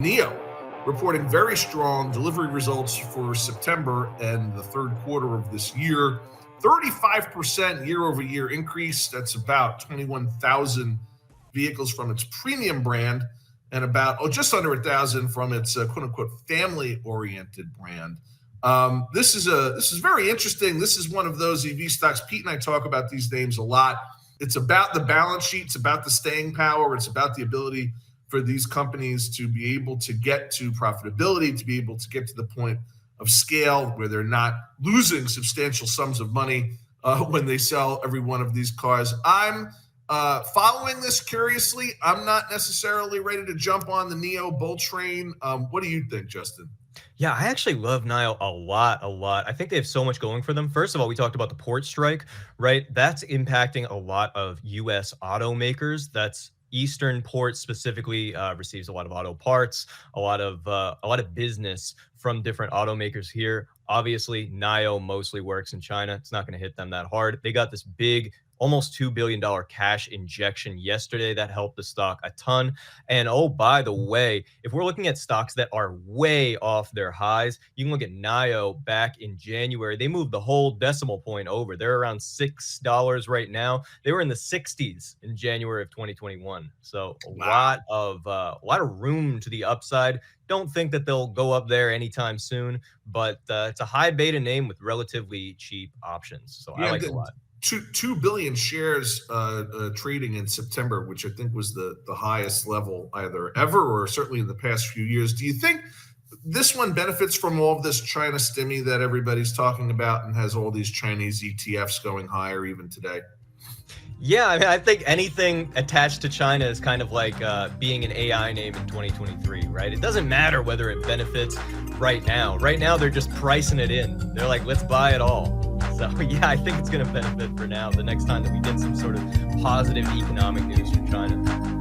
NIO reporting very strong delivery results for September and the third quarter of this year. 35% year over year increase. That's about 21,000 vehicles from its premium brand and about just under 1,000 from its quote unquote family oriented brand. This is very interesting. This is one of those EV stocks. Pete and I talk about these names a lot. It's about the balance sheet. It's about the staying power. It's about the ability for these companies to be able to get to profitability, to be able to get to the point of scale where they're not losing substantial sums of money when they sell every one of these cars. I'm following this curiously. I'm not necessarily ready to jump on the NIO bull train. What do you think, Justin? Yeah, I actually love NIO a lot. I think they have so much going for them. First of all, we talked about the port strike, right? That's impacting a lot of U.S. automakers. That's Eastern ports specifically receives a lot of auto parts, a lot of business from different automakers here. Obviously, NIO mostly works in China. It's not going to hit them that hard. They got this big, almost $2 billion cash injection yesterday that helped the stock a ton. And oh, by the way, if we're looking at stocks that are way off their highs, you can look at NIO back in January. They moved the whole decimal point over. They're around $6 right now. They were in the 60s in January of 2021. So a lot of room to the upside. Don't think that they'll go up there anytime soon, but it's a high beta name with relatively cheap options. So I like it a lot. 2 billion shares trading in September, which I think was the highest level either ever or certainly in the past few years. Do you think this one benefits from all of this China stimmy that everybody's talking about and has all these Chinese ETFs going higher even today? Yeah, I mean, I think anything attached to China is kind of like being an AI name in 2023, right? It doesn't matter whether it benefits right now. Right now, they're just pricing it in. They're like, let's buy it all. So yeah, I think it's going to benefit for now. The next time that we get some sort of positive economic news from China.